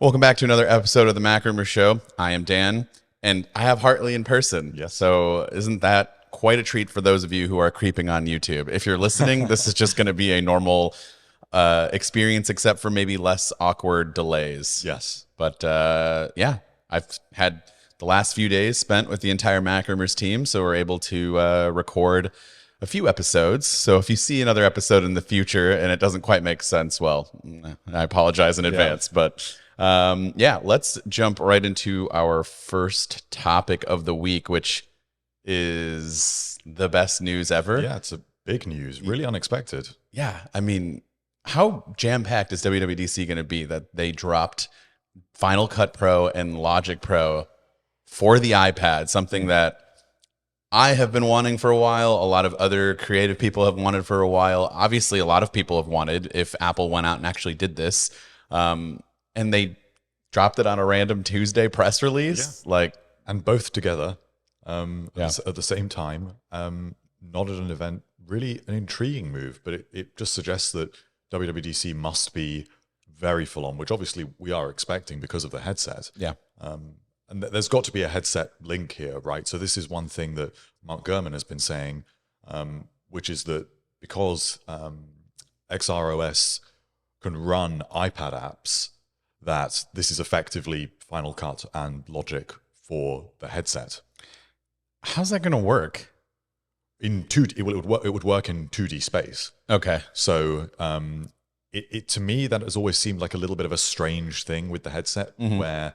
Welcome back to another episode of the MacRumors Show. I am Dan, and I have Hartley in person. Yes. So isn't that quite a treat for those of you who are creeping on YouTube? If you're listening, this is just going to be a normal experience, except for maybe less awkward delays. Yes. But yeah, I've had the last few days spent with the entire MacRumors team, so we're able to record a few episodes. So if you see another episode in the future and it doesn't quite make sense, well, I apologize in advance. But yeah, let's jump right into our first topic of the week, which is the best news ever. Yeah, it's a big news, really unexpected. Yeah, I mean, how jam-packed is WWDC going to be that they dropped Final Cut Pro and Logic Pro for the iPad, something that I have been wanting for a while. A lot of other creative people have wanted for a while. Obviously, a lot of people have wanted if Apple went out and actually did this. And they dropped it on a random Tuesday press release. Yeah. And both together at the same time. Not at an event. Really an intriguing move, but it just suggests that WWDC must be very full on, which obviously we are expecting because of the headset. Yeah. And there's got to be a headset link here, right? So this is one thing that Mark Gurman has been saying, which is that because XROS can run iPad apps, that this is effectively Final Cut and Logic for the headset. How's that going to work? In 2D, it would work in 2D space. Okay. So it to me, that has always seemed like a little bit of a strange thing with the headset, where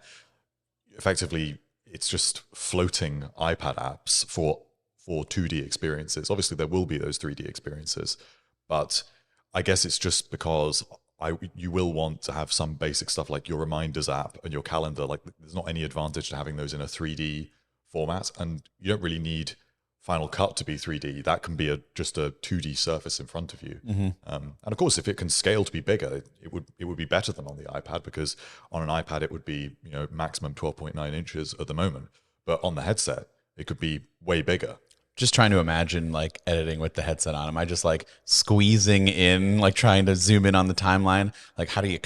effectively it's just floating iPad apps for 2D experiences. Obviously, there will be those 3D experiences, but I guess it's just because you will want to have some basic stuff like your Reminders app and your calendar. Like, there's not any advantage to having those in a 3D format, and you don't really need Final Cut to be 3D. That can be just a 2D surface in front of you. And of course, if it can scale to be bigger, it would be better than on the iPad, because on an iPad it would be maximum 12.9 inches at the moment, but on the headset it could be way bigger. Just trying to imagine like editing with the headset on. Am I just like squeezing in, like trying to zoom in on the timeline? Like, how do you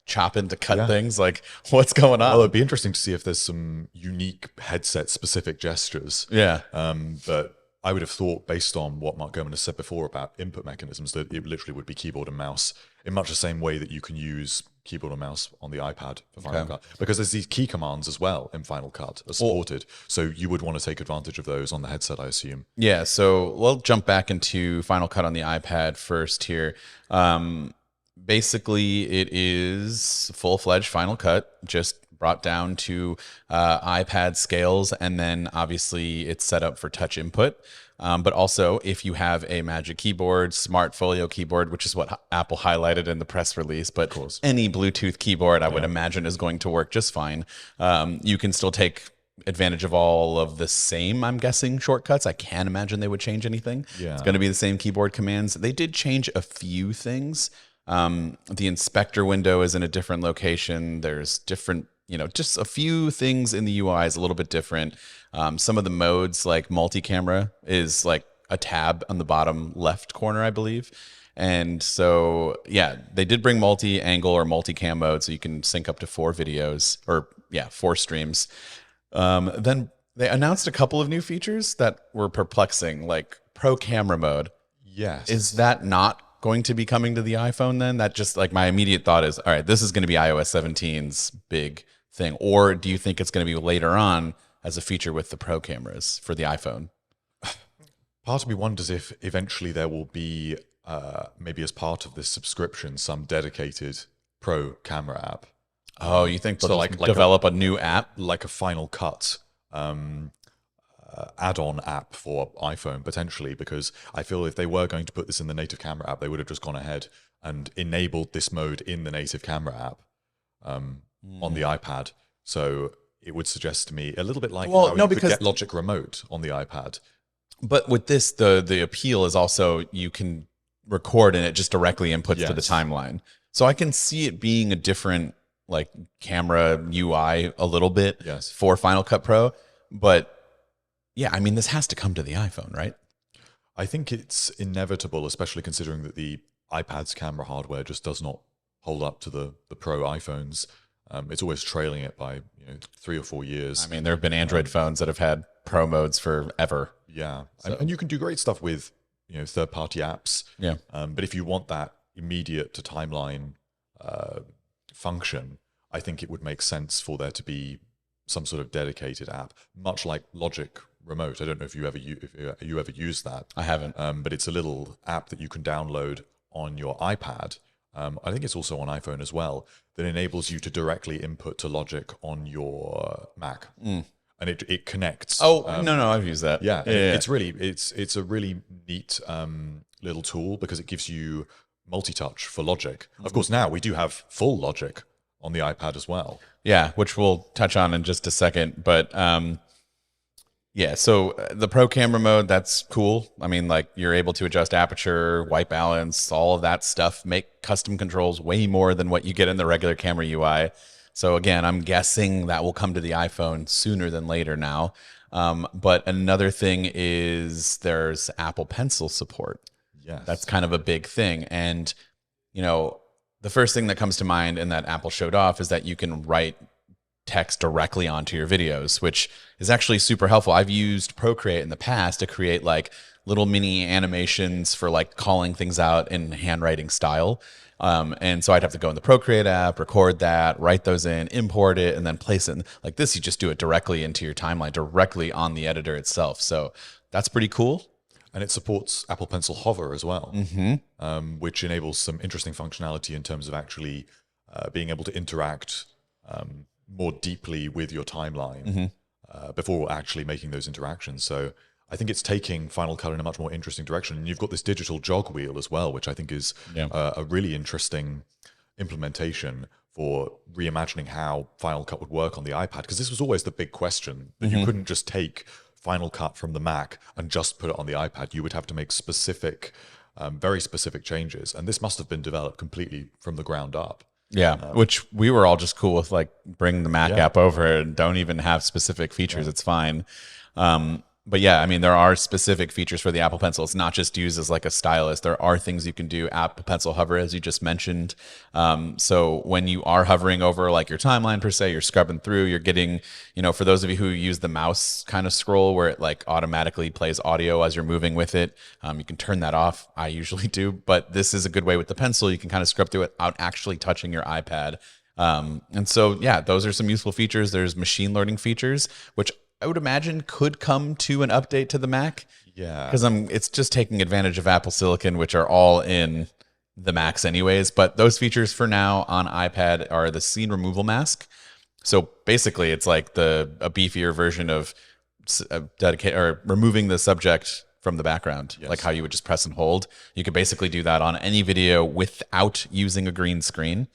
chop in to cut things? Like, what's going on? Well, it'd be interesting to see if there's some unique headset specific gestures. Yeah. But I would have thought, based on what Mark Gurman has said before about input mechanisms, that it literally would be keyboard and mouse in much the same way that you can use keyboard and mouse on the iPad for Final Cut. Because there's these key commands as well in Final Cut are supported. So you would want to take advantage of those on the headset, I assume. Yeah, so we'll jump back into Final Cut on the iPad first here. Basically, it is full-fledged Final Cut, just brought down to iPad scales, and then obviously it's set up for touch input. But also, if you have a Magic Keyboard, Smart Folio keyboard, which is what Apple highlighted in the press release, but any Bluetooth keyboard, I would imagine, is going to work just fine. You can still take advantage of all of the same, I'm guessing, shortcuts. I can't imagine they would change anything. Yeah. It's going to be the same keyboard commands. They did change a few things. The inspector window is in a different location. There's different, just a few things in the UI is a little bit different. Some of the modes, like multi-camera, is like a tab on the bottom left corner, I believe. And so, yeah, they did bring multi-angle or multi-cam mode, so you can sync up to 4 videos, or 4 streams. Then they announced a couple of new features that were perplexing, like pro camera mode. Yes. Is that not going to be coming to the iPhone then? That just, like, my immediate thought is, all right, this is going to be iOS 17's big thing. Or do you think it's going to be later on as a feature with the pro cameras for the iPhone? Part of me wonders if eventually there will be, maybe as part of this subscription, some dedicated pro camera app. Oh, you think they'll develop a new app? Like a Final Cut add-on app for iPhone, potentially, because I feel if they were going to put this in the native camera app, they would have just gone ahead and enabled this mode in the native camera app on the iPad. So it would suggest to me a little bit like how you could get Logic Remote on the iPad. But with this, the appeal is also you can record and it just directly inputs to the timeline. So I can see it being a different like camera UI a little bit for Final Cut Pro. But yeah, I mean, this has to come to the iPhone, right? I think it's inevitable, especially considering that the iPad's camera hardware just does not hold up to the Pro iPhones. It's always trailing it by 3 or 4 years. I mean, there have been Android phones that have had pro modes forever. Yeah, and you can do great stuff with third-party apps. Yeah. But if you want that immediate to timeline function, I think it would make sense for there to be some sort of dedicated app, much like Logic Remote. I don't know if you ever use that. I haven't. But it's a little app that you can download on your iPad. I think it's also on iPhone as well, that enables you to directly input to Logic on your Mac. And it connects. Oh, no, I've used that. Yeah. It's a really neat little tool because it gives you multi-touch for Logic. Of course, now we do have full Logic on the iPad as well. Yeah, which we'll touch on in just a second. But yeah, so the pro camera mode, that's cool. I mean, like, you're able to adjust aperture, white balance, all of that stuff, make custom controls way more than what you get in the regular camera UI. So again, I'm guessing that will come to the iPhone sooner than later now. But another thing is there's Apple Pencil support. Yes. That's kind of a big thing. And, the first thing that comes to mind and that Apple showed off is that you can write text directly onto your videos, which is actually super helpful. I've used Procreate in the past to create like little mini animations for like calling things out in handwriting style. And so I'd have to go in the Procreate app, record that, write those in, import it, and then place it. Like this, you just do it directly into your timeline, directly on the editor itself. So that's pretty cool. And it supports Apple Pencil Hover as well, which enables some interesting functionality in terms of actually being able to interact more deeply with your timeline before actually making those interactions. So I think it's taking Final Cut in a much more interesting direction. And you've got this digital jog wheel as well, which I think is a really interesting implementation for reimagining how Final Cut would work on the iPad. Because this was always the big question, that you couldn't just take Final Cut from the Mac and just put it on the iPad. You would have to make specific, very specific changes. And this must have been developed completely from the ground up. Yeah, which we were all just cool with, like, bring the Mac app over and don't even have specific features. It's fine. But yeah, I mean, there are specific features for the Apple Pencil. It's not just used as like a stylus. There are things you can do. Apple Pencil Hover, as you just mentioned. So when you are hovering over like your timeline per se, you're scrubbing through, you're getting, for those of you who use the mouse kind of scroll where it like automatically plays audio as you're moving with it, you can turn that off. I usually do, but this is a good way with the pencil. You can kind of scrub through it without actually touching your iPad. And so, yeah, those are some useful features. There's machine learning features, which I would imagine could come to an update to the Mac. Yeah. Because it's just taking advantage of Apple Silicon, which are all in the Macs anyways. But those features for now on iPad are the scene removal mask. So basically, it's like a beefier version of removing the subject from the background, like how you would just press and hold. You could basically do that on any video without using a green screen.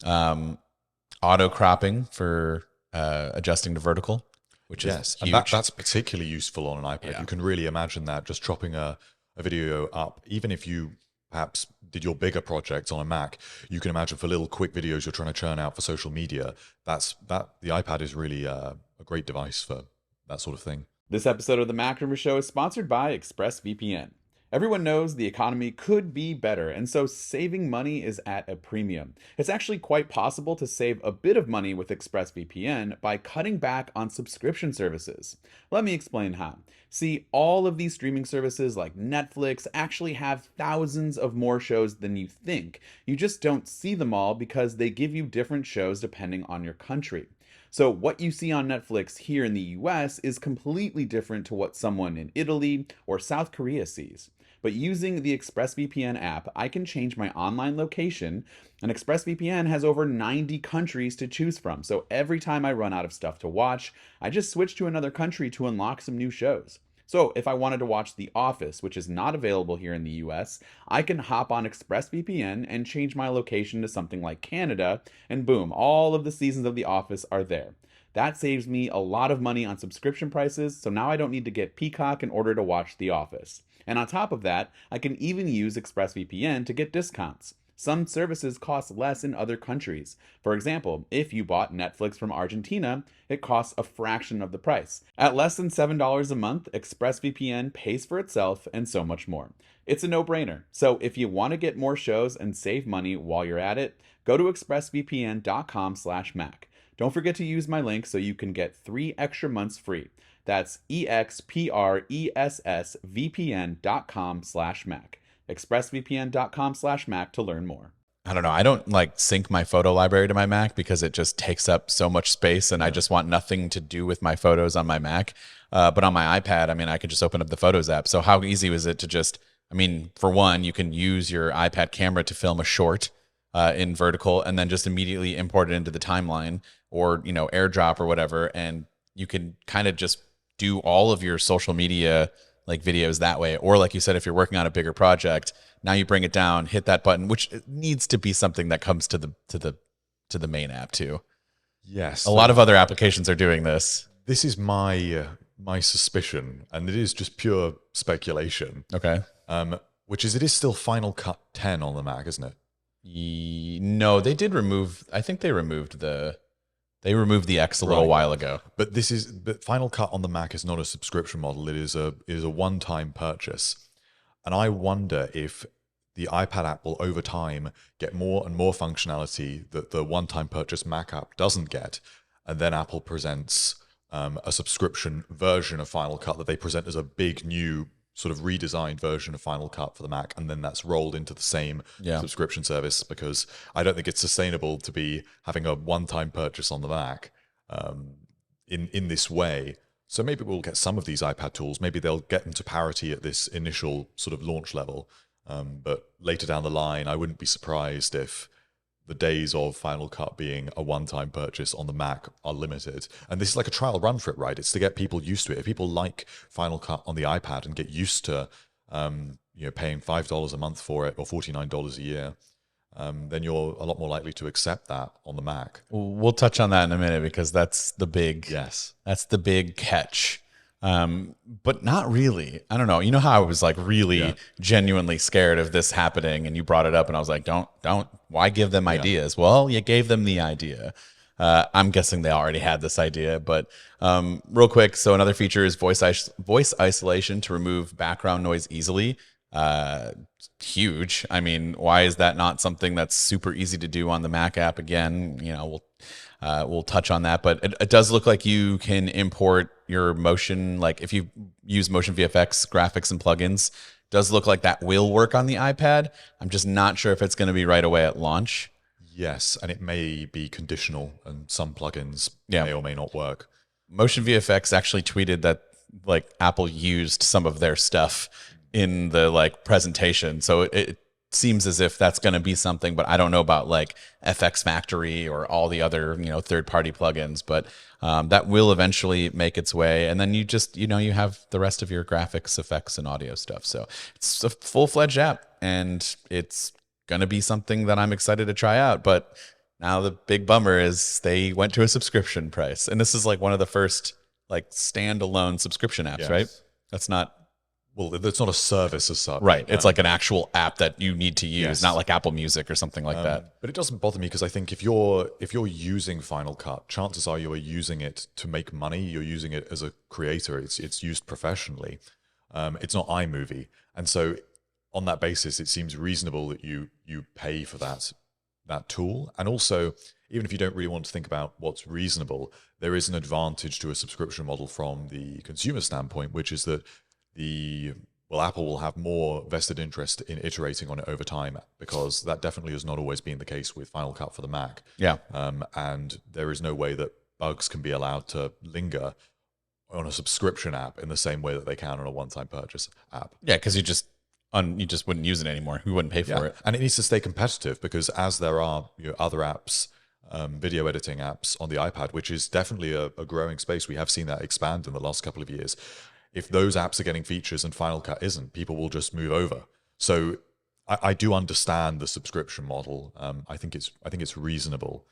Auto cropping for adjusting to vertical, which is huge. And that's particularly useful on an iPad. Yeah. You can really imagine that, just chopping a video up. Even if you perhaps did your bigger projects on a Mac, you can imagine for little quick videos you're trying to churn out for social media. The iPad is really a great device for that sort of thing. This episode of the MacRumors Show is sponsored by ExpressVPN. Everyone knows the economy could be better, and so saving money is at a premium. It's actually quite possible to save a bit of money with ExpressVPN by cutting back on subscription services. Let me explain how. See, all of these streaming services like Netflix actually have thousands of more shows than you think. You just don't see them all because they give you different shows depending on your country. So what you see on Netflix here in the US is completely different to what someone in Italy or South Korea sees. But using the ExpressVPN app, I can change my online location, and ExpressVPN has over 90 countries to choose from. So every time I run out of stuff to watch, I just switch to another country to unlock some new shows. So if I wanted to watch The Office, which is not available here in the US, I can hop on ExpressVPN and change my location to something like Canada, and boom, all of the seasons of The Office are there. That saves me a lot of money on subscription prices, so now I don't need to get Peacock in order to watch The Office. And on top of that, I can even use ExpressVPN to get discounts. Some services cost less in other countries. For example, if you bought Netflix from Argentina, it costs a fraction of the price. At less than $7 a month, ExpressVPN pays for itself and so much more. It's a no-brainer. So if you want to get more shows and save money while you're at it, go to expressvpn.com/Mac. Don't forget to use my link so you can get 3 extra months free. That's expressvpn.com/Mac. expressvpn.com/Mac to learn more. I don't know. I don't like sync my photo library to my Mac because it just takes up so much space and I just want nothing to do with my photos on my Mac. But on my iPad, I mean, I could just open up the Photos app. So how easy was it to just, I mean, for one, you can use your iPad camera to film a short in vertical and then just immediately import it into the timeline or, you know, AirDrop or whatever. And you can kind of just do all of your social media like videos that way. Or like you said, if you're working on a bigger project, now you bring it down, hit that button, which needs to be something that comes to the main app too. Yes. A lot of other applications are doing this. This is my suspicion, and it is just pure speculation. Okay. Which is, it is still Final Cut 10 on the Mac, isn't it? No, they did remove. I think they removed the X a little while ago. But Final Cut on the Mac is not a subscription model. It is a one-time purchase. And I wonder if the iPad app will over time get more and more functionality that the one-time purchase Mac app doesn't get. And then Apple presents a subscription version of Final Cut that they present as a big new sort of redesigned version of Final Cut for the Mac. And then that's rolled into the same subscription service, because I don't think it's sustainable to be having a one-time purchase on the Mac in this way. So maybe we'll get some of these iPad tools. Maybe they'll get them to parity at this initial sort of launch level. But later down the line, I wouldn't be surprised if the days of Final Cut being a one-time purchase on the Mac are limited. And this is like a trial run for it, right? It's to get people used to it. If people like Final Cut on the iPad and get used to paying $5 a month for it or $49 a year, then you're a lot more likely to accept that on the Mac. We'll touch on that in a minute because that's the big catch. But not really. I don't know. You know how I was like really genuinely scared of this happening, and you brought it up, and I was like, don't. Why give them ideas? Well, you gave them the idea. I'm guessing they already had this idea, but real quick. So another feature is voice isolation to remove background noise easily. Huge. I mean, why is that not something that's super easy to do on the Mac app? Again, you know, we'll touch on that, but it does look like you can import your motion, like if you use Motion VFX graphics and plugins, does look like that will work on the iPad. I'm just not sure if it's going to be right away at launch. Yes, and it may be conditional, and some plugins may or may not work. Motion VFX actually tweeted that like Apple used some of their stuff in the like presentation, so it seems as if that's going to be something, but I don't know about like FX Factory or all the other, you know, third-party plugins, but that will eventually make its way. And then you just, you know, you have the rest of your graphics, effects, and audio stuff. So it's a full-fledged app, and it's going to be something that I'm excited to try out. But now the big bummer is they went to a subscription price. And this is like one of the first like standalone subscription apps, right? That's not... Well, it's not a service as such. Right. It's like an actual app that you need to use, not like Apple Music or something like that. But it doesn't bother me because I think if you're using Final Cut, chances are you are using it to make money. You're using it as a creator. It's used professionally. It's not iMovie. And so on that basis, it seems reasonable that you pay for that tool. And also, even if you don't really want to think about what's reasonable, there is an advantage to a subscription model from the consumer standpoint, which is that Apple will have more vested interest in iterating on it over time, because that definitely has not always been the case with Final Cut for the Mac. Yeah. And there is no way that bugs can be allowed to linger on a subscription app in the same way that they can on a one-time purchase app. Yeah, because you just wouldn't use it anymore. You wouldn't pay for it. And it needs to stay competitive, because as there are other apps, video editing apps on the iPad, which is definitely a growing space. We have seen that expand in the last couple of years. If those apps are getting features and Final Cut isn't, people will just move over. So I do understand the subscription model. I think it's reasonable.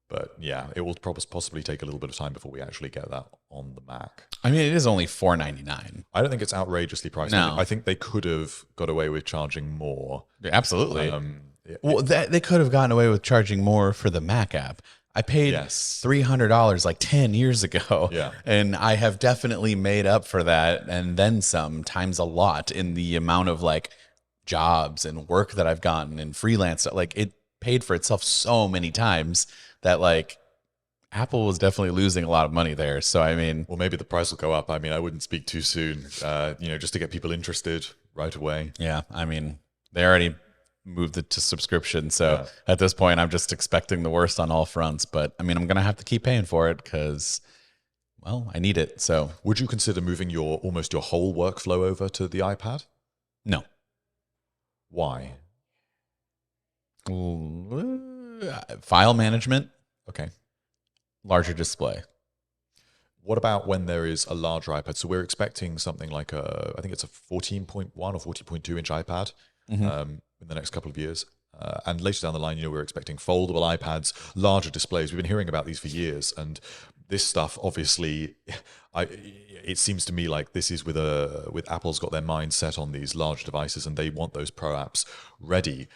But yeah, it will possibly take a little bit of time before we actually get that on the Mac. I mean, it is only $4.99. I don't think it's outrageously priced. No. I think they could have got away with charging more. Absolutely. Well, they could have gotten away with charging more for the Mac app. I paid Yes. $300 like 10 years ago. Yeah. And I have definitely made up for that and then some times a lot in the amount of like jobs and work that I've gotten and freelance. Like it paid for itself so many times that like Apple was definitely losing a lot of money there. So, I mean, Well, maybe the price will go up. I mean, I wouldn't speak too soon, just to get people interested right away. yeah, I mean, they already moved it to subscription. So at this point, I'm just expecting the worst on all fronts. But I mean, I'm going to have to keep paying for it because, well, I need it. So Would you consider moving almost your whole workflow over to the iPad? no. Why? File management, Okay. larger display. What about when there is a larger iPad? So we're expecting something like I think it's a 14.1 or 14.2 inch iPad in the next couple of years. And later down the line, we're expecting foldable iPads, larger displays. We've been hearing about these for years. And this stuff, obviously, it seems to me like this is with Apple's got their mind set on these large devices, and they want those Pro apps ready,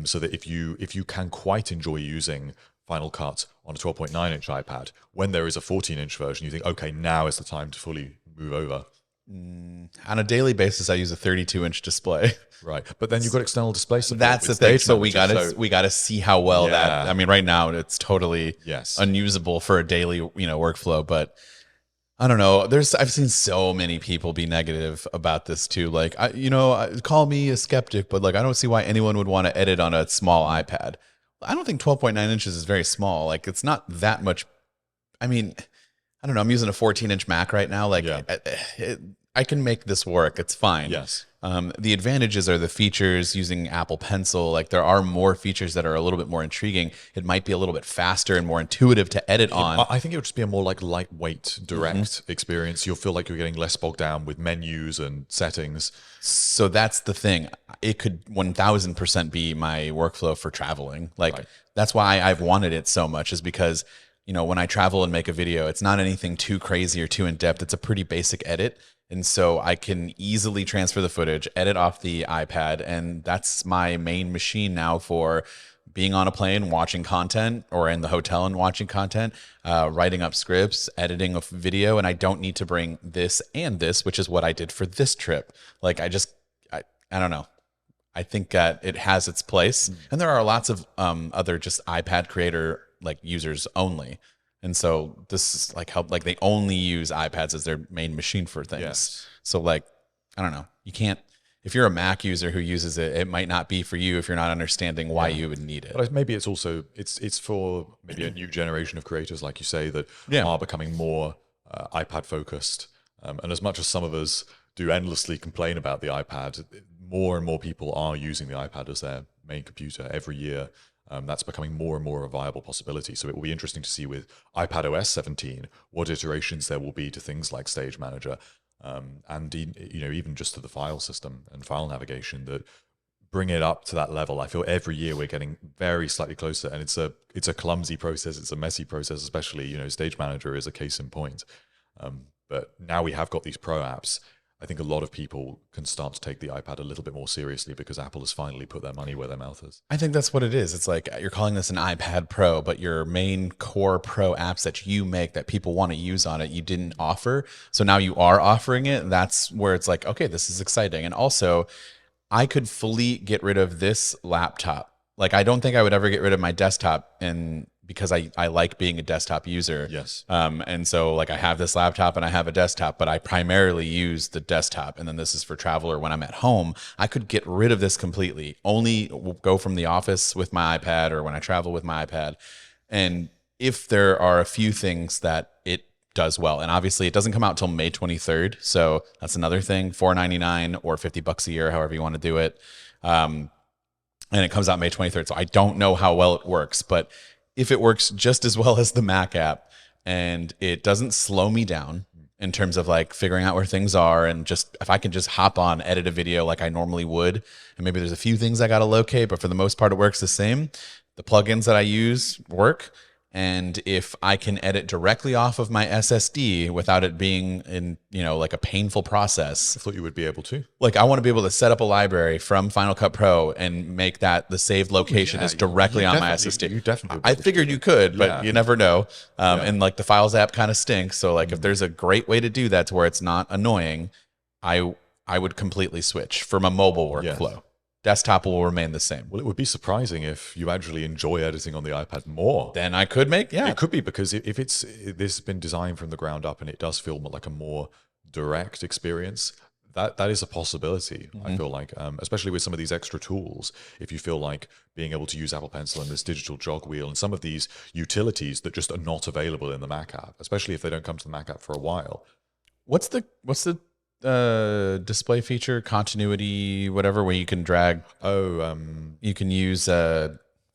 so that if you can quite enjoy using Final Cut on a 12.9 inch iPad, when there is a 14-inch version, you think, okay, now is the time to fully move over. On a daily basis, I use a 32-inch display. Right, but then you've got external display support. That's the with thing. Stage So we Manager, gotta see how well that. Yeah. I mean, right now it's totally Yes. unusable for a daily workflow. But I don't know. I've seen so many people be negative about this too. Like call me a skeptic, but like I don't see why anyone would want to edit on a small iPad. I don't think 12.9 inches is very small. Like it's not that much. I mean, I don't know. I'm using a 14-inch Mac right now. Like I can make this work. It's fine. Yes. The advantages are the features using Apple Pencil. Like there are more features that are a little bit more intriguing. It might be a little bit faster and more intuitive to edit on. I think it would just be a more like lightweight, direct experience. You'll feel like you're getting less bogged down with menus and settings. So that's the thing. It could 1000% be my workflow for traveling. Like that's why I've wanted it so much, is because when I travel and make a video, it's not anything too crazy or too in depth. It's a pretty basic edit. And so I can easily transfer the footage, edit off the iPad, and that's my main machine now for being on a plane, watching content, or in the hotel and watching content, writing up scripts, editing a video, and I don't need to bring this and this, which is what I did for this trip. Like I don't know. I think that it has its place, and there are lots of other just iPad creator like users only. And so this is like they only use iPads as their main machine for things. Yes. So like, I don't know. You can't, if you're a Mac user who uses it, it might not be for you if you're not understanding why you would need it. But maybe it's also, it's for maybe a new generation of creators, like you say, that are becoming more iPad focused. And as much as some of us do endlessly complain about the iPad, more and more people are using the iPad as their main computer every year. That's becoming more and more a viable possibility. So it will be interesting to see with iPadOS 17 what iterations there will be to things like Stage Manager, and even just to the file system and file navigation that bring it up to that level. I feel every year we're getting very slightly closer, and it's a clumsy process, it's a messy process, especially Stage Manager is a case in point. But now we have got these Pro apps. I think a lot of people can start to take the iPad a little bit more seriously because Apple has finally put their money where their mouth is. I think that's what it is. It's like you're calling this an iPad Pro, but your main core Pro apps that you make that people want to use on it, you didn't offer. So now you are offering it. That's where it's like, okay, this is exciting. And also, I could fully get rid of this laptop. Like, I don't think I would ever get rid of my desktop, and because I like being a desktop user. Yes. And so like I have this laptop and I have a desktop, but I primarily use the desktop. And then this is for travel or when I'm at home. I could get rid of this completely, only go from the office with my iPad or when I travel with my iPad. And if there are a few things that it does well, and obviously it doesn't come out till May 23rd. So that's another thing, $4.99 or $50 a year, however you want to do it. And it comes out May 23rd. So I don't know how well it works, but if it works just as well as the Mac app and it doesn't slow me down in terms of like figuring out where things are, and just if I can just hop on, edit a video like I normally would, and maybe there's a few things I got to locate, but for the most part it works the same. The plugins that I use work, And if I can edit directly off of my SSD without it being in, like a painful process, I thought you would be able to. like I want to be able to set up a library from Final Cut Pro and make that the saved location is directly on my SSD. You definitely. I figured you could, but you never know. Yeah. And like the Files app kind of stinks. So like if there's a great way to do that to where it's not annoying, I would completely switch from a mobile workflow. Desktop will remain the same. Well, it would be surprising if you actually enjoy editing on the iPad more. Then I could make, It could be, because if this has been designed from the ground up and it does feel like a more direct experience, that is a possibility. I feel like, especially with some of these extra tools, if you feel like being able to use Apple Pencil and this digital jog wheel and some of these utilities that just are not available in the Mac app, especially if they don't come to the Mac app for a while. What's the display feature, continuity, whatever, where you can drag? You can use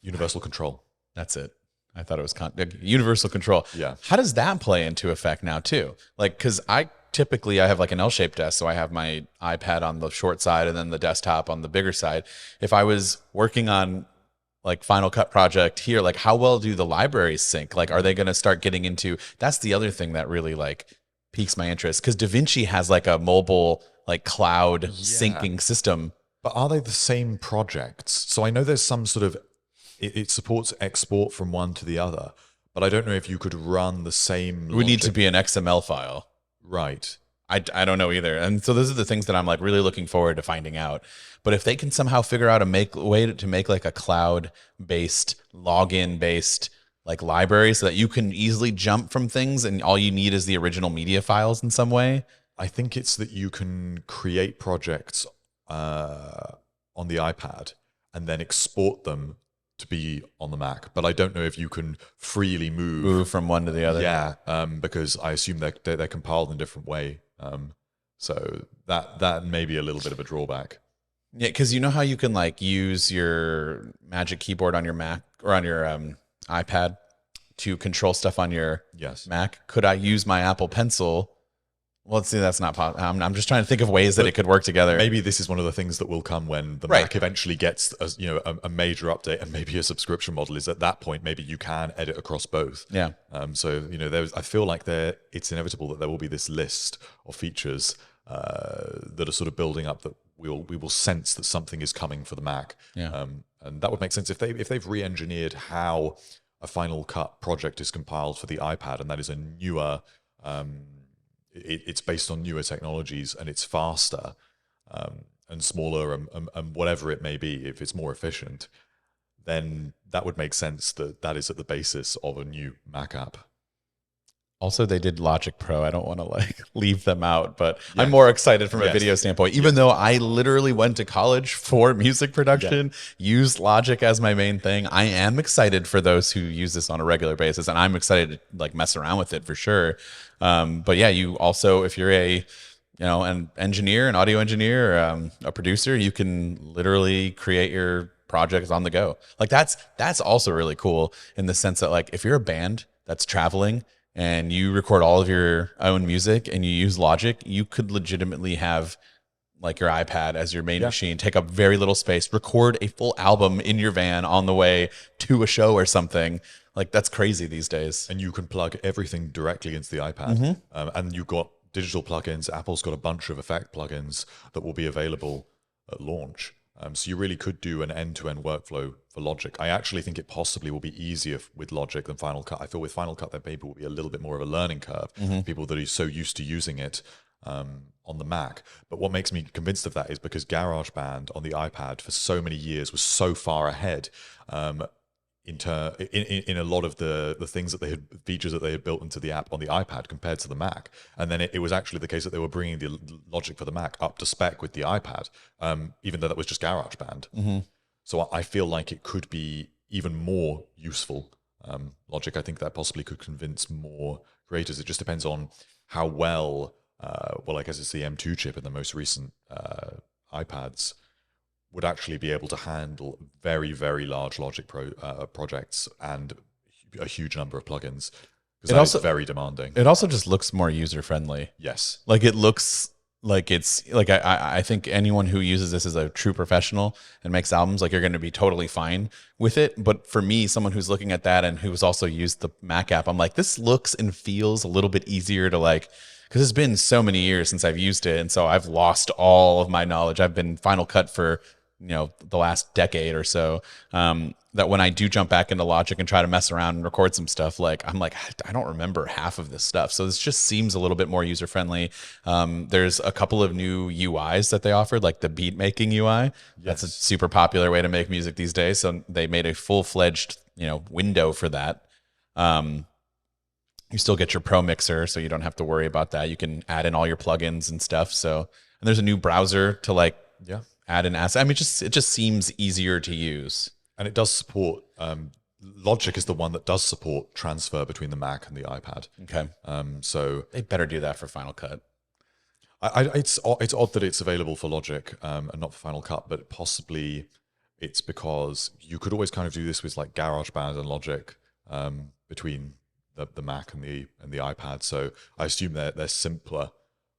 Universal control. That's it. I thought it was universal control. Yeah. How does that play into effect now too? Like, because I have like an L-shaped desk, so I have my iPad on the short side and then the desktop on the bigger side. If I was working on like Final Cut project here, like how well do the libraries sync? Like, are they going to start getting into? That's the other thing that really like piques my interest, because DaVinci has like a mobile like cloud syncing system. But are they the same projects? So I know there's some sort of, it supports export from one to the other, but I don't know if you could run the same. It would need to be an XML file. Right. I don't know either. And so those are the things that I'm like really looking forward to finding out. But if they can somehow figure out a way to make like a cloud-based, login-based like library so that you can easily jump from things and all you need is the original media files in some way. I think it's that you can create projects on the iPad and then export them to be on the Mac. But I don't know if you can freely move from one to the other. Yeah, because I assume they're compiled in a different way. So that may be a little bit of a drawback. Yeah, because you know how you can like use your Magic Keyboard on your Mac or on your iPad to control stuff on your Mac. Could I use my Apple Pencil? Well, let's see, that's not possible. I'm just trying to think of ways that it could work together. Maybe this is one of the things that will come when the Mac eventually gets a major update and maybe a subscription model. Is at that point maybe you can edit across both. Yeah. So I feel like it's inevitable that there will be this list of features that are sort of building up that we will sense that something is coming for the Mac. Yeah. And that would make sense if they've re-engineered how a Final Cut project is compiled for the iPad, and that is a newer. It's based on newer technologies and it's faster and smaller and whatever it may be. If it's more efficient, then that would make sense that is at the basis of a new Mac app. Also, they did Logic Pro. I don't want to like leave them out, but I'm more excited from a video standpoint, even though I literally went to college for music production, used Logic as my main thing. I am excited for those who use this on a regular basis, and I'm excited to like mess around with it for sure. But yeah, you also, if you're an engineer, an audio engineer, a producer, you can literally create your projects on the go. Like that's also really cool in the sense that like if you're a band that's traveling and you record all of your own music and you use Logic, you could legitimately have like your iPad as your main machine, take up very little space, record a full album in your van on the way to a show or something. Like that's crazy these days. And you can plug everything directly into the iPad. And you've got digital plugins. Apple's got a bunch of effect plugins that will be available at launch. So you really could do an end-to-end workflow for Logic. I actually think it possibly will be easier with Logic than Final Cut. I feel with Final Cut, there maybe will be a little bit more of a learning curve. People that are so used to using it on the Mac. But what makes me convinced of that is because GarageBand on the iPad for so many years was so far ahead in a lot of the things that they had, features that they had built into the app on the iPad compared to the Mac. And then it was actually the case that they were bringing the Logic for the Mac up to spec with the iPad, even though that was just GarageBand. So I feel like it could be even more useful. Logic, I think that possibly could convince more creators. It just depends on how well, I guess it's the M2 chip in the most recent iPads would actually be able to handle very, very large Logic projects and a huge number of plugins. Because it's very demanding. It also just looks more user-friendly. Yes. Like it looks Like it's like I think anyone who uses this as a true professional and makes albums, like you're going to be totally fine with it. But for me, someone who's looking at that and who's also used the Mac app, I'm like, this looks and feels a little bit easier to like, because it's been so many years since I've used it, and so I've lost all of my knowledge. I've been Final Cut for the last decade or so. That when I do jump back into Logic and try to mess around and record some stuff, like I'm like, I don't remember half of this stuff. So this just seems a little bit more user friendly. There's a couple of new UIs that they offered, like the beat making UI. That's a super popular way to make music these days. So they made a full fledged window for that. You still get your Pro Mixer, so you don't have to worry about that. You can add in all your plugins and stuff. So, and there's a new browser to like add in assets. I mean, it just seems easier to use. And it does support, Logic is the one that does support transfer between the Mac and the iPad. Okay. So they better do that for Final Cut. It's odd that it's available for Logic and not for Final Cut, but possibly it's because you could always kind of do this with like GarageBand and Logic between the Mac and the iPad. So I assume they're simpler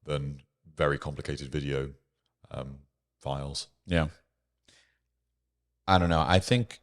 than very complicated video files. Yeah. I don't know. I think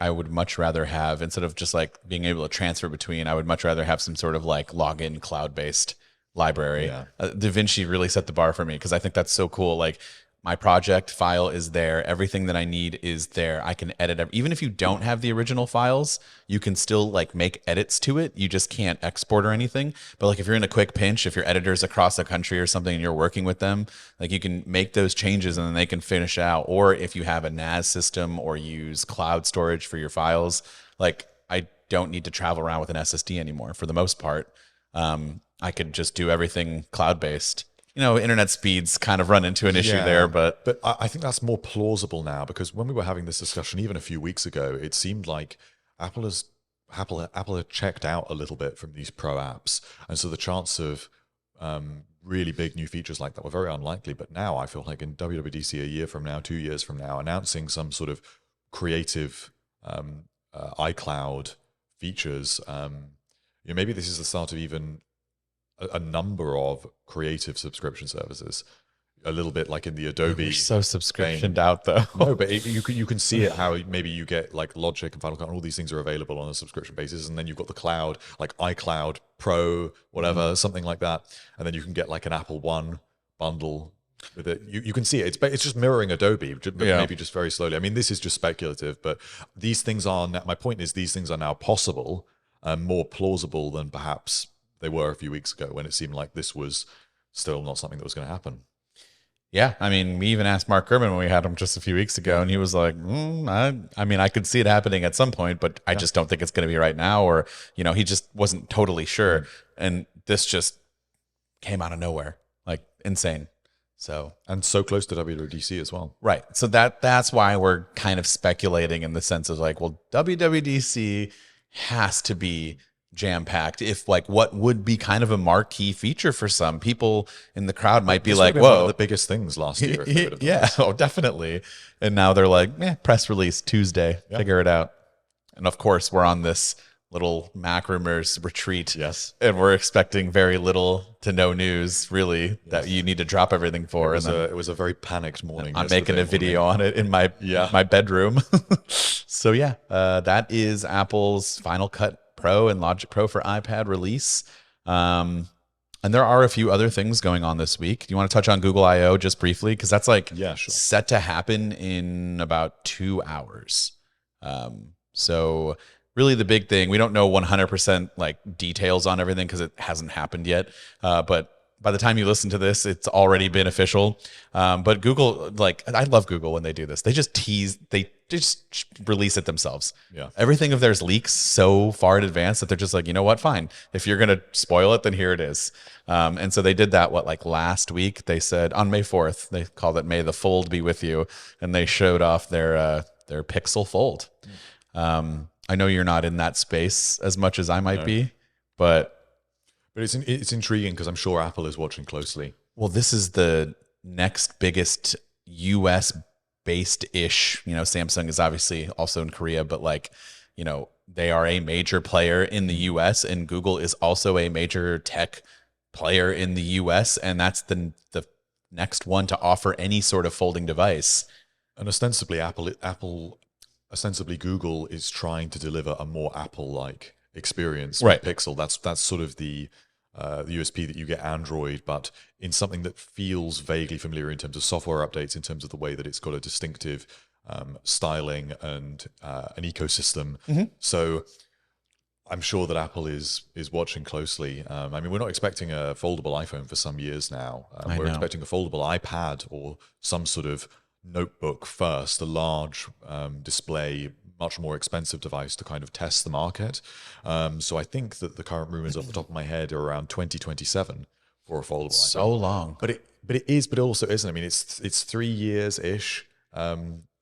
I would much rather have, instead of just like being able to transfer between, I would much rather have some sort of like login cloud-based library. Yeah. DaVinci really set the bar for me because I think that's so cool. Like my project file is there. Everything that I need is there. I can edit. Even if you don't have the original files, you can still like make edits to it. You just can't export or anything. But like if you're in a quick pinch, if your editor's across the country or something and you're working with them, like you can make those changes and then they can finish out. Or if you have a NAS system or use cloud storage for your files, like I don't need to travel around with an SSD anymore for the most part. I could just do everything cloud-based. Internet speeds kind of run into an issue there, but I think that's more plausible now, because when we were having this discussion even a few weeks ago, it seemed like Apple had checked out a little bit from these pro apps, and so the chance of really big new features like that were very unlikely. But now I feel like in WWDC a year from now, 2 years from now, announcing some sort of creative iCloud features, maybe this is the start of even a number of creative subscription services, a little bit like in the Adobe. We're so subscriptioned out though. No, but you can see it how maybe you get like Logic and Final Cut and all these things are available on a subscription basis, and then you've got the cloud, like iCloud Pro, whatever, something like that, and then you can get like an Apple One bundle with it. You can see it. It's just mirroring Adobe, maybe just very slowly. I mean, this is just speculative, but these things are. My point is, these things are now possible and more plausible than perhaps they were a few weeks ago, when it seemed like this was still not something that was going to happen. Yeah, I mean, we even asked Mark Gurman when we had him just a few weeks ago, and he was like, I mean, I could see it happening at some point, but I just don't think it's going to be right now, or, he just wasn't totally sure. And this just came out of nowhere, like insane. And so close to WWDC as well. Right. So that's why we're kind of speculating in the sense of like, well, WWDC has to be jam-packed if like what would be kind of a marquee feature for some people in the crowd might be like, whoa, one of the biggest things last year. Yeah, definitely. And now they're like, press release Tuesday, figure it out. And of course we're on this little MacRumors retreat. Yes. And we're expecting very little to no news really that you need to drop everything for. It was a very panicked morning. I'm making a video on it in my bedroom. So that is Apple's Final Cut Pro and Logic Pro for iPad release. And there are a few other things going on this week. Do you want to touch on Google I/O just briefly? Because that's set to happen in about 2 hours. So really the big thing, we don't know 100% like details on everything because it hasn't happened yet. But by the time you listen to this, it's already been official. But Google, I love Google when they do this. They just just release it themselves. Yeah. Everything of theirs leaks so far in advance that they're just like, you know what, fine. If you're going to spoil it, then here it is. And so they did that, last week? They said on May 4th, they called it May the Fold Be With You. And they showed off their Pixel Fold. I know you're not in that space as much as I might be, but it's intriguing because I'm sure Apple is watching closely. Well, this is the next biggest US based-ish, Samsung is obviously also in Korea, but they are a major player in the US, and Google is also a major tech player in the US, and that's the next one to offer any sort of folding device. And ostensibly, ostensibly Google is trying to deliver a more Apple-like experience with Pixel. That's sort of the USP, that you get Android, but in something that feels vaguely familiar in terms of software updates, in terms of the way that it's got a distinctive styling and an ecosystem. So I'm sure that Apple is watching closely. I mean, we're not expecting a foldable iPhone for some years now. We're expecting a foldable iPad or some sort of notebook first, a large display, much more expensive device to kind of test the market. So I think that the current rumors off the top of my head are around 2027 for a foldable iPhone. So long. But it also isn't. I mean, it's 3 years-ish.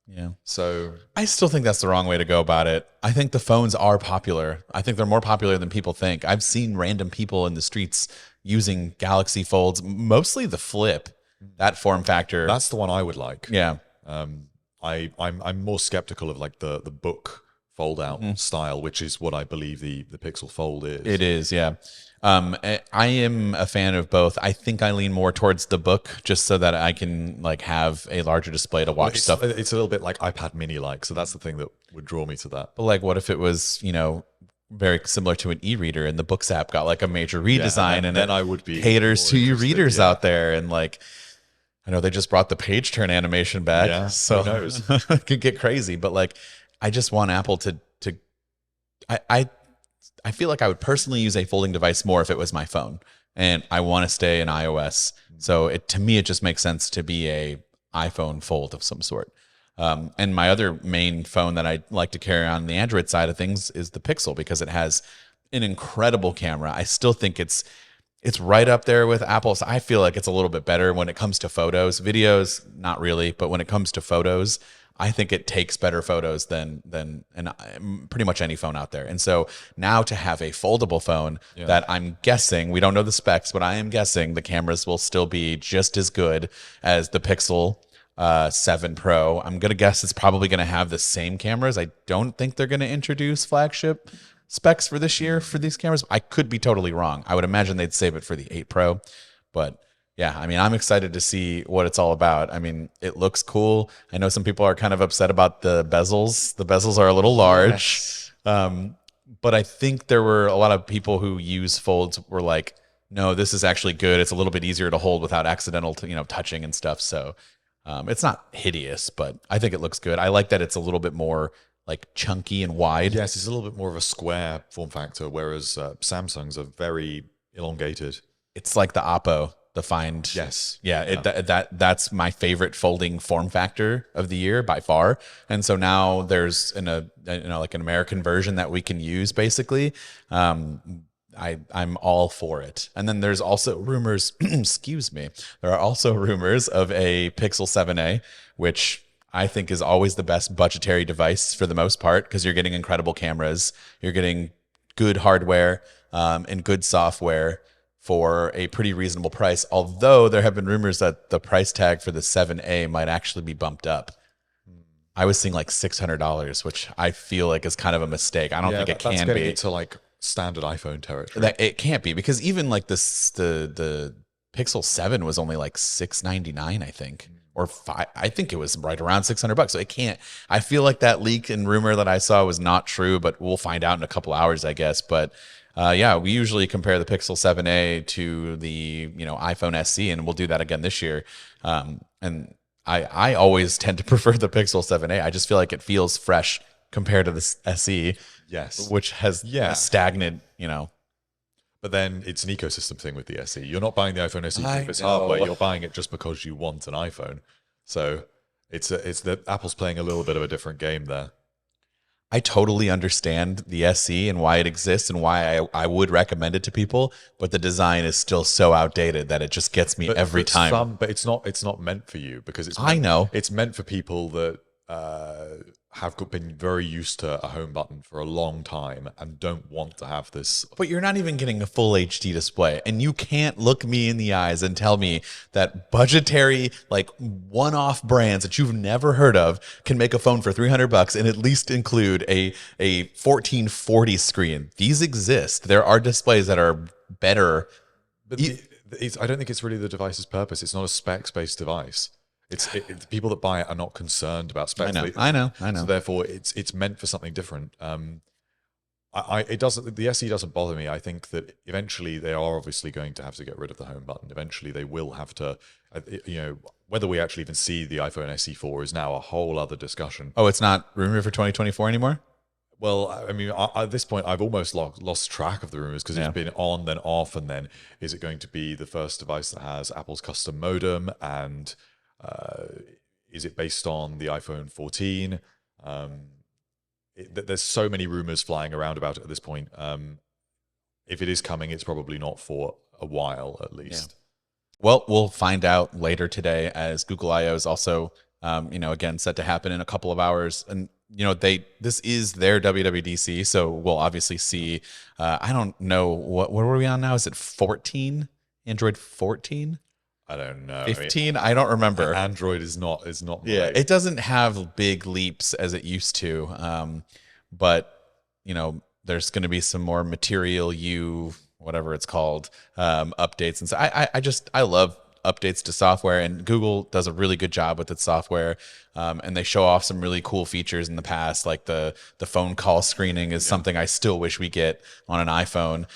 Yeah. So I still think that's the wrong way to go about it. I think the phones are popular. I think they're more popular than people think. I've seen random people in the streets using Galaxy Folds, mostly the Flip, that form factor. That's the one I would like. Yeah. I'm more skeptical of like the book fold out style, which is what I believe the Pixel Fold is. It is, yeah. I am a fan of both. I think I lean more towards the book, just so that I can like have a larger display to watch stuff. It's a little bit like iPad Mini like, so that's the thing that would draw me to that. But like, what if it was, very similar to an e-reader, and the Books app got like a major redesign, and then I would be caters to you readers out there, and like, I know they just brought the page turn animation back, so who knows? It could get crazy. But like, I just want Apple to. I feel like I would personally use a folding device more if it was my phone, and I want to stay in iOS. So to me, it just makes sense to be a iPhone Fold of some sort. And my other main phone that I like to carry on the Android side of things is the Pixel, because it has an incredible camera. I still think it's right up there with Apple. So I feel like it's a little bit better when it comes to photos. Videos, not really, but when it comes to photos, I think it takes better photos than pretty much any phone out there. And so now to have a foldable phone that I'm guessing, we don't know the specs, but I am guessing the cameras will still be just as good as the Pixel 7 Pro. I'm going to guess it's probably going to have the same cameras. I don't think they're going to introduce flagship specs for this year for these cameras. I could be totally wrong. I would imagine they'd save it for the 8 Pro, but yeah, I mean, I'm excited to see what it's all about. I mean, it looks cool. I know some people are kind of upset about the bezels. The bezels are a little large. But I think there were a lot of people who use folds were like, no, this is actually good. It's a little bit easier to hold without accidental, touching and stuff. So it's not hideous, but I think it looks good. I like that it's a little bit more like chunky and wide. Yes, it's a little bit more of a square form factor, whereas Samsung's are very elongated. It's like the Oppo. The Find. Yes. Yeah, that's my favorite folding form factor of the year by far. And so now there's like an American version that we can use basically. I'm all for it. And then there's also rumors, excuse me. There are also rumors of a Pixel 7a, which I think is always the best budgetary device for the most part, because you're getting incredible cameras, you're getting good hardware and good software for a pretty reasonable price, although there have been rumors that the price tag for the 7A might actually be bumped up. I was seeing like $600, which I feel like is kind of a mistake. I don't think it can be. Into like standard iPhone territory. It can't be, because even like the Pixel 7 was only like $699, I think, or I think it was right around $600. So it can't. I feel like that leak and rumor that I saw was not true, but we'll find out in a couple hours, I guess. But yeah, we usually compare the Pixel 7a to the iPhone SE, and we'll do that again this year. And I always tend to prefer the Pixel 7a. I just feel like it feels fresh compared to the SE, yes, which has a stagnant, But then it's an ecosystem thing with the SE. You're not buying the iPhone SE for its hardware. You're buying it just because you want an iPhone. So it's the Apple's playing a little bit of a different game there. I totally understand the SE and why it exists and why I would recommend it to people, but the design is still so outdated that it just gets me every time. But it's not meant for you, because I know it's meant for people that have been very used to a home button for a long time and don't want to have this. But you're not even getting a full HD display, and you can't look me in the eyes and tell me that budgetary, like one-off brands that you've never heard of can make a phone for $300 and at least include a 1440 screen. These exist. There are displays that are better But I don't think it's really the device's purpose. It's not a specs-based device. The people that buy it are not concerned about specs. I know. So therefore, it's meant for something different. It doesn't. The SE doesn't bother me. I think that eventually they are obviously going to have to get rid of the home button. Eventually, they will have to. Whether we actually even see the iPhone SE4 is now a whole other discussion. Oh, it's not rumored for 2024 anymore? Well, I mean, at this point, I've almost lost track of the rumors because it's been on, then off, and then is it going to be the first device that has Apple's custom modem? And is it based on the iPhone 14? There's so many rumors flying around about it at this point. If it is coming, it's probably not for a while, at least. Yeah. Well, we'll find out later today, as Google I/O is also, again, set to happen in a couple of hours. And this is their WWDC, so we'll obviously see. I don't know what are we on now? Is it 14? Android 14? I don't know. 15? I don't remember. Android is not. Yeah, it doesn't have big leaps as it used to. But there's going to be some more Material U, whatever it's called, updates, and so I love updates to software, and Google does a really good job with its software, and they show off some really cool features in the past, like the phone call screening is something I still wish we get on an iPhone.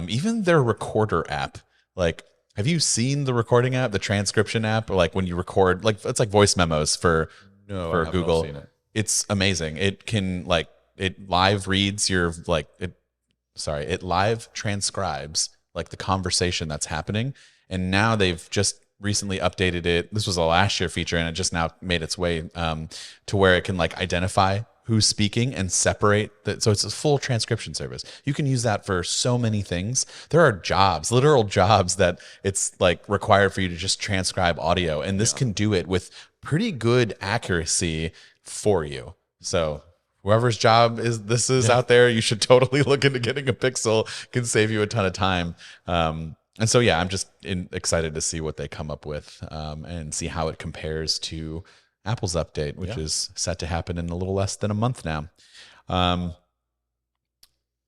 Even their recorder app, like, have you seen the recording app, the transcription app, or like when you record, like it's like voice memos for Google. Not seen it. It's amazing. It can it live reads it live transcribes like the conversation that's happening. And now they've just recently updated it. This was a last year feature, and it just now made its way to where it can identify who's speaking and separate that. So it's a full transcription service. You can use that for so many things. There are literal jobs that it's required for you to just transcribe audio. And this can do it with pretty good accuracy for you. So whoever's job this is out there, you should totally look into getting a Pixel. It can save you a ton of time. And so, I'm just excited to see what they come up with and see how it compares to Apple's update, which is set to happen in a little less than a month now.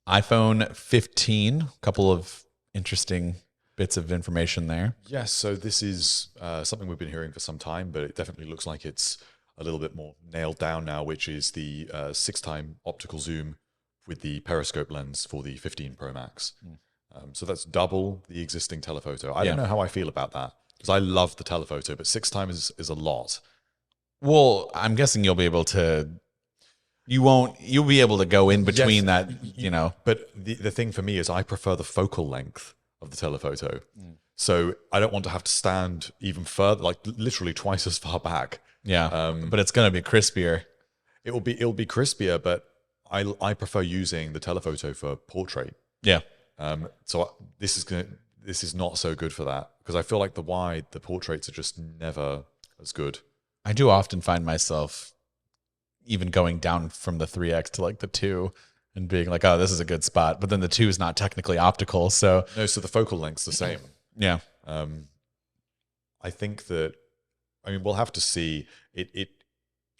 iPhone 15, a couple of interesting bits of information there. Yes, so this is something we've been hearing for some time, but it definitely looks like it's a little bit more nailed down now, which is the 6x optical zoom with the Periscope lens for the 15 Pro Max. So that's double the existing telephoto. I don't know how I feel about that, because I love the telephoto, but 6x is a lot. Well, I'm guessing you'll be able to. You'll be able to go in between that, But the thing for me is I prefer the focal length of the telephoto. So I don't want to have to stand even further, like literally twice as far back. Yeah. But it's going to be crispier. It'll be crispier, but I prefer using the telephoto for portrait. Yeah. So this is not so good for that, because I feel like the portraits are just never as good. I do often find myself even going down from the 3x to the 2 and being like, oh, this is a good spot. But then the 2 is not technically optical. So so the focal length's the same. Yeah. I think that, we'll have to see it.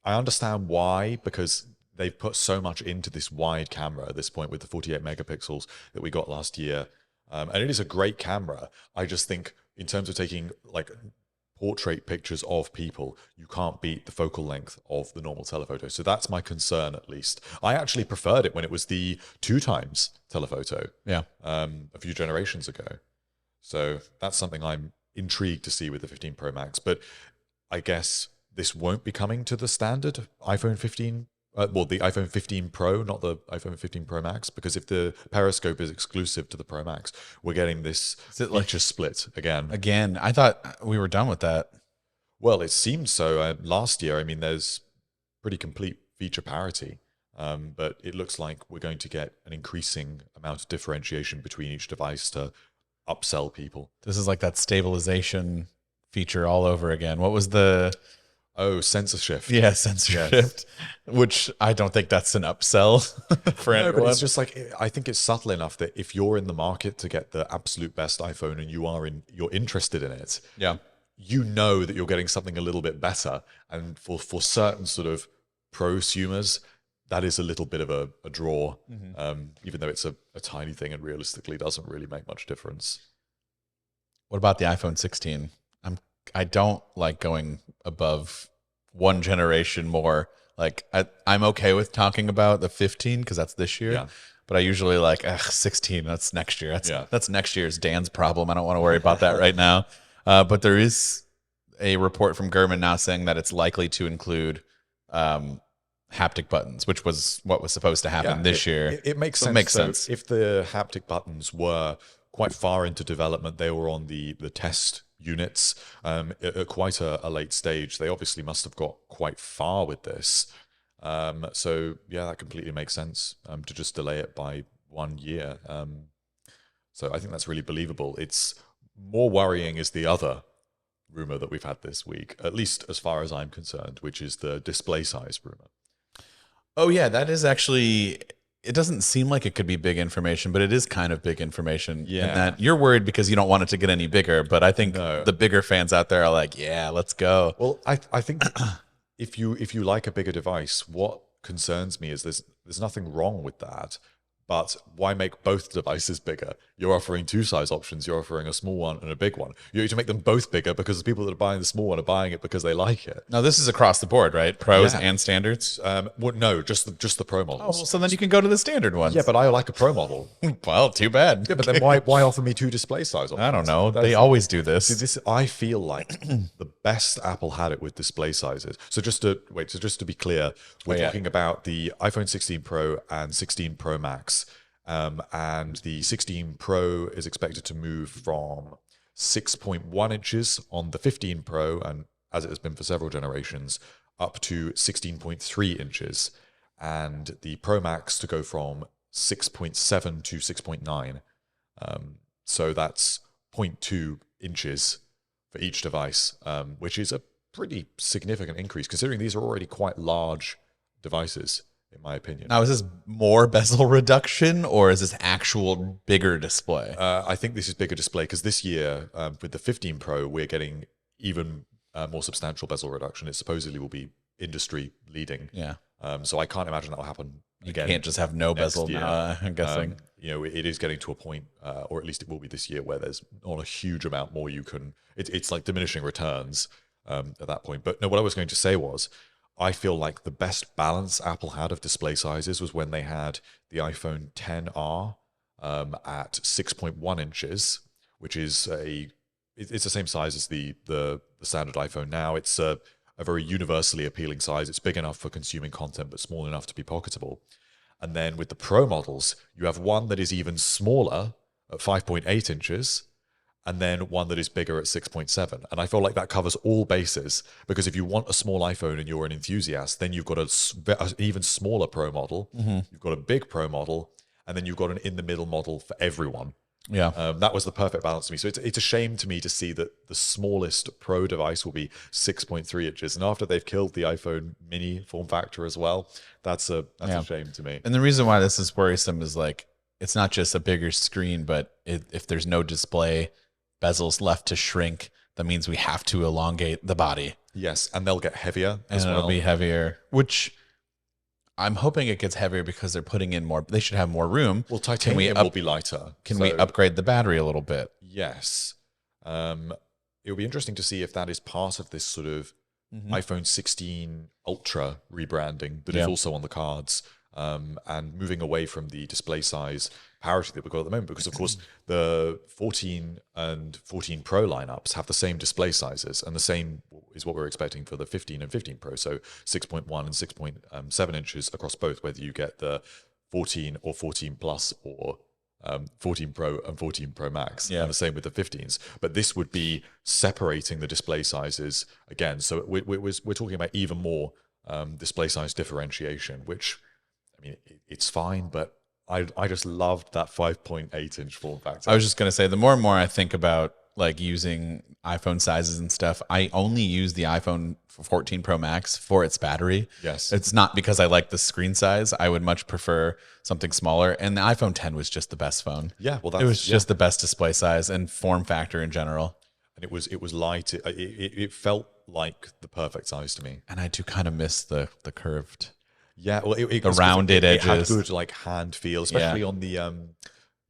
I understand why, because they've put so much into this wide camera at this point with the 48 megapixels that we got last year. And it is a great camera. I just think in terms of taking portrait pictures of people, you can't beat the focal length of the normal telephoto. So that's my concern, at least. I actually preferred it when it was the 2x telephoto. Yeah. A few generations ago. So that's something I'm intrigued to see with the 15 Pro Max. But I guess this won't be coming to the standard iPhone 15. The iPhone 15 Pro, not the iPhone 15 Pro Max, because if the Periscope is exclusive to the Pro Max, we're getting this feature split again. Again, I thought we were done with that. Well, it seemed so. Last year, there's pretty complete feature parity, but it looks like we're going to get an increasing amount of differentiation between each device to upsell people. This is like that stabilization feature all over again. What was the... Oh, sensor shift. Yeah, sensor shift, which I don't think that's an upsell for anyone. But it's just I think it's subtle enough that if you're in the market to get the absolute best iPhone and you're interested in it, you know that you're getting something a little bit better. And for certain sort of prosumers, that is a little bit of a draw, even though it's a tiny thing and realistically doesn't really make much difference. What about the iPhone 16? I don't like going above one generation more. Like I'm okay with talking about the 15 because that's this year. Yeah. But I usually like 16. That's next year. Yeah. That's next year's Dan's problem. I don't want to worry about that right now. But there is a report from Gurman now saying that it's likely to include haptic buttons, which was what was supposed to happen this year. It makes sense. It makes sense. If the haptic buttons were quite far into development, they were on the test units at quite a late stage. They obviously must have got quite far with this. So yeah, that completely makes sense to just delay it by 1 year. So I think that's really believable. It's more worrying is the other rumor that we've had this week, at least as far as I'm concerned, which is the display size rumor. Oh yeah, that is actually. It doesn't seem like it could be big information, but it is kind of big information. Yeah. And that you're worried because you don't want it to get any bigger. But I think the bigger fans out there are like, yeah, let's go. Well, I think if you like a bigger device, what concerns me is there's nothing wrong with that. But why make both devices bigger? You're offering two size options. You're offering a small one and a big one. You need to make them both bigger because the people that are buying the small one are buying it because they like it. Now, this is across the board, right? Pros and standards? Well, no, just the Pro Oh, models. so then you can go to the standard ones. Yeah, but I like a Pro model. Well, too bad. Yeah, but then why offer me two display size options? I don't know. They always do See, this. I feel like the best Apple had it with display sizes. So just to be clear, we're talking about the iPhone 16 Pro and 16 Pro Max. And the 16 Pro is expected to move from 6.1 inches on the 15 Pro, and as it has been for several generations, up to 16.3 inches. And the Pro Max to go from 6.7 to 6.9. So that's 0.2 inches for each device, which is a pretty significant increase, considering these are already quite large devices, in my opinion. Now, is this more bezel reduction or is this actual bigger display? I think this is bigger display because this year, with the 15 Pro, we're getting even more substantial bezel reduction. It supposedly will be industry leading. Yeah. So I can't imagine that will happen again. You can't just have no bezel now, I'm guessing. It is getting to a point, or at least it will be this year, where there's not a huge amount more you can. It's like diminishing returns at that point. But no, what I was going to say was, I feel like the best balance Apple had of display sizes was when they had the iPhone XR at 6.1 inches, which is it's the same size as the standard iPhone now. It's a very universally appealing size. It's big enough for consuming content, but small enough to be pocketable. And then with the Pro models, you have one that is even smaller at 5.8 inches, and then one that is bigger at 6.7. And I feel like that covers all bases, because if you want a small iPhone and you're an enthusiast, then you've got an even smaller Pro model, you've got a big Pro model, and then you've got an in-the-middle model for everyone. Yeah. That was the perfect balance to me. So it's a shame to me to see that the smallest Pro device will be 6.3 inches. And after they've killed the iPhone mini form factor as well, that's a shame to me. And the reason why this is worrisome is like, it's not just a bigger screen, but if there's no display, bezels left to shrink, that means we have to elongate the body. Yes, and they'll get heavier as and well. It'll be heavier, which I'm hoping it gets heavier because they're putting in more. They should have more room. Well, titanium will be lighter. Can we upgrade the battery a little bit? Yes. It'll be interesting to see if that is part of this sort of iPhone 16 Ultra rebranding that is also on the cards, and moving away from the display size parity that we've got at the moment, because of course the 14 and 14 Pro lineups have the same display sizes, and the same is what we're expecting for the 15 and 15 Pro, so 6.1 and 6.7 inches across both, whether you get the 14 or 14 Plus or 14 Pro and 14 Pro Max, and the same with the 15s. But this would be separating the display sizes again, so we're talking about even more display size differentiation, which, I mean, it's fine, but I just loved that 5.8 inch form factor. I was just going to say, the more and more I think about like using iPhone sizes and stuff, I only use the iPhone 14 Pro Max for its battery. Yes. It's not because I like the screen size. I would much prefer something smaller. And the iPhone 10 was just the best phone. Yeah, well, it was just the best display size and form factor in general. And it was light. It felt like the perfect size to me. And I do kind of miss the curved. Yeah, well, the rounded edges. It had good like hand feel, especially on the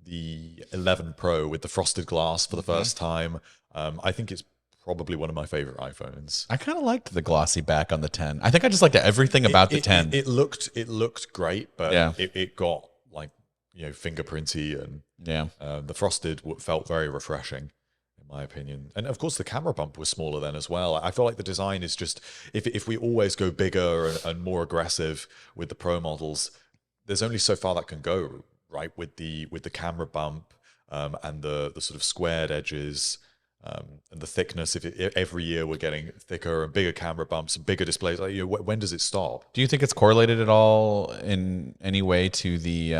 the 11 Pro with the frosted glass for the first time. I think it's probably one of my favorite iPhones. I kind of liked the glossy back on the 10. I think I just liked everything about the 10. It looked great, but Yeah. it got like, fingerprinty, and Yeah. the frosted felt very refreshing, in my opinion. And of course, the camera bump was smaller then as well. I feel like the design is just, if we always go bigger and more aggressive with the Pro models, there's only so far that can go, right? With the camera bump and the sort of squared edges. And the thickness, if every year we're getting thicker and bigger camera bumps and bigger displays, like, when does it stop? Do you think it's correlated at all in any way to the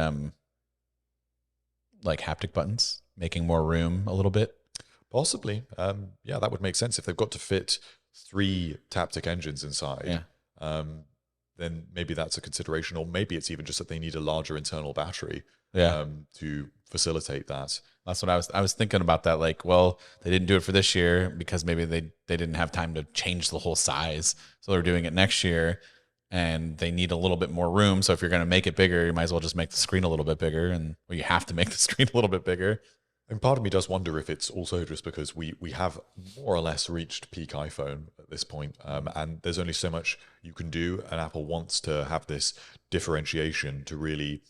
like haptic buttons making more room a little bit? Possibly. Yeah, that would make sense if they've got to fit 3 Taptic engines inside. Yeah. Then maybe that's a consideration, or maybe it's even just that they need a larger internal battery to facilitate that. That's what I was thinking about that. Like, well, they didn't do it for this year because maybe they didn't have time to change the whole size. So they're doing it next year, and they need a little bit more room. So if you're going to make it bigger, you might as well just make the screen a little bit bigger, or you have to make the screen a little bit bigger. And part of me does wonder if it's also just because we have more or less reached peak iPhone at this point, and there's only so much you can do, and Apple wants to have this differentiation to really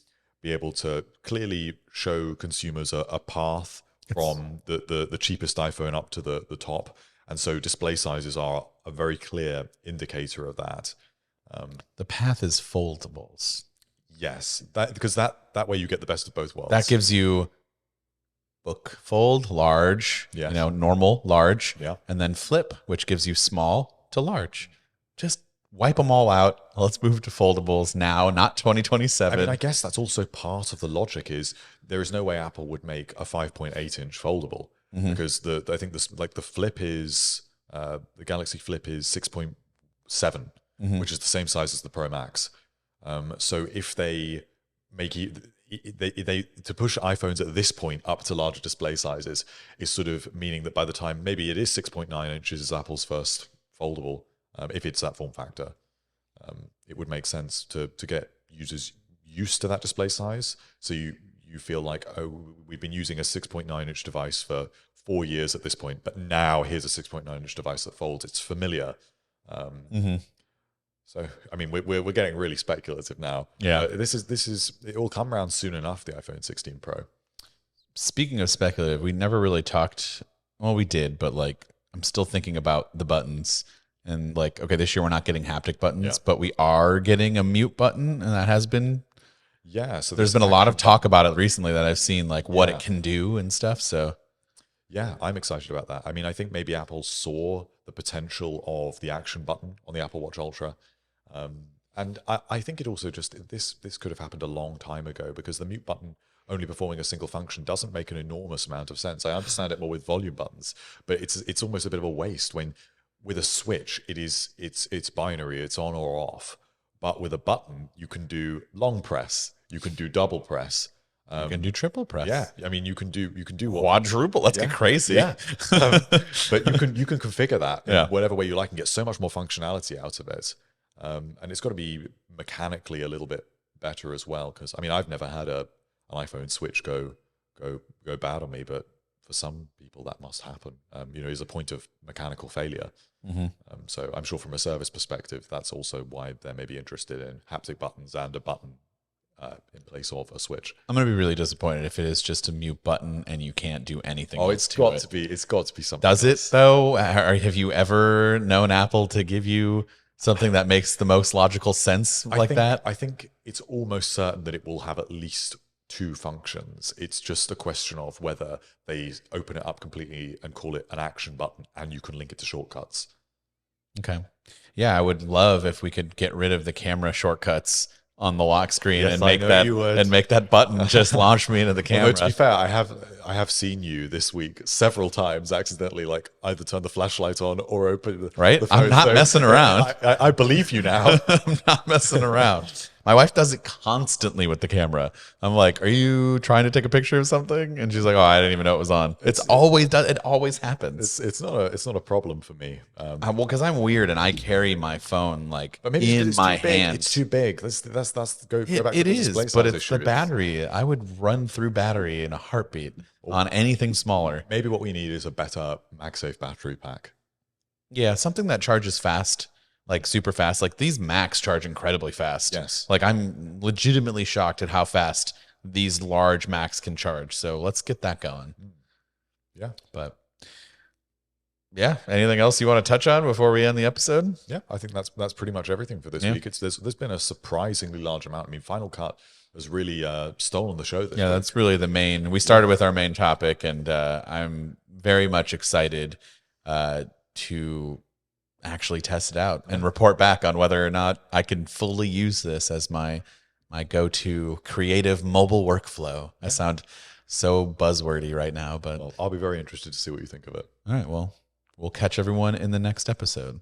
be able to clearly show consumers a path from the cheapest iPhone up to the top. And so display sizes are a very clear indicator of that. The path is foldables. Yes, because that way you get the best of both worlds. That gives you book fold, large, Yes. Normal, large, Yeah. and then flip, which gives you small to large. Just wipe them all out. Let's move to foldables now, not 2027. I mean, I guess that's also part of the logic is there is no way Apple would make a 5.8-inch foldable because I think the flip is the Galaxy Flip is 6.7, which is the same size as the Pro Max. So if they make they to push iPhones at this point up to larger display sizes is sort of meaning that by the time maybe it is 6.9 inches is Apple's first foldable. If it's that form factor, it would make sense to get users used to that display size. So you feel like, oh, we've been using a 6.9-inch device for 4 years at this point, but now here's a 6.9-inch device that folds. It's familiar. So, I mean, we're getting really speculative now. Yeah. This is it will come around soon enough, the iPhone 16 Pro. Speaking of speculative, we never really talked. Well, we did, but like I'm still thinking about the buttons. And like, okay, this year we're not getting haptic buttons, but we are getting a mute button, and that has been. Yeah, so there's been a lot of talk about it recently that I've seen, like what it can do and stuff. So, yeah, I'm excited about that. I mean, I think maybe Apple saw the potential of the action button on the Apple Watch Ultra, and I think it also just this could have happened a long time ago because the mute button only performing a single function doesn't make an enormous amount of sense. I understand it more with volume buttons, but it's almost a bit of a waste when. With a switch, it's binary, it's on or off. But with a button, you can do long press, you can do double press, you can do triple press. Yeah, I mean you can do what, quadruple. Let's get crazy. Yeah, but you can configure that in whatever way you like and get so much more functionality out of it. And it's got to be mechanically a little bit better as well. Because I mean, I've never had an iPhone switch go bad on me, but for some people that must happen. Is a point of mechanical failure. So I'm sure from a service perspective, that's also why they may be interested in haptic buttons and a button in place of a switch. I'm going to be really disappointed if it is just a mute button and you can't do anything. Oh, it's got to be something. Does it though? Have you ever known Apple to give you something that makes the most logical sense that? I think it's almost certain that it will have at least 2 functions. It's just a question of whether they open it up completely and call it an action button and you can link it to shortcuts. Okay. Yeah, I would love if we could get rid of the camera shortcuts on the lock screen and make that button just launch me into the camera. Although, to be fair, I have seen you this week several times accidentally like either turn the flashlight on or open the right. the phone. I'm not messing around. I believe you now. I'm not messing around. My wife does it constantly with the camera. I'm like, "Are you trying to take a picture of something?" And she's like, "Oh, I didn't even know it was on." It always happens. It's not a problem for me. Well, because I'm weird and I carry my phone like But maybe in it's my too big. hand. It's too big. Go back to It the is, display but size it's issue. the battery. I would run through battery in a heartbeat on anything smaller. Maybe what we need is a better MagSafe battery pack. Yeah, something that charges fast, like super fast. Like these Macs charge incredibly fast. Yes. Like I'm legitimately shocked at how fast these large Macs can charge. So let's get that going. Yeah. But yeah, anything else you want to touch on before we end the episode? Yeah, I think that's pretty much everything for this week. There's been a surprisingly large amount. I mean, Final Cut has really stolen the show this week. That's really the main. We started with our main topic, and I'm very much excited to actually test it out and report back on whether or not I can fully use this as my go-to creative mobile workflow. I sound so buzzwordy right now, but I'll be very interested to see what you think of it. all right, well, we'll catch everyone in the next episode.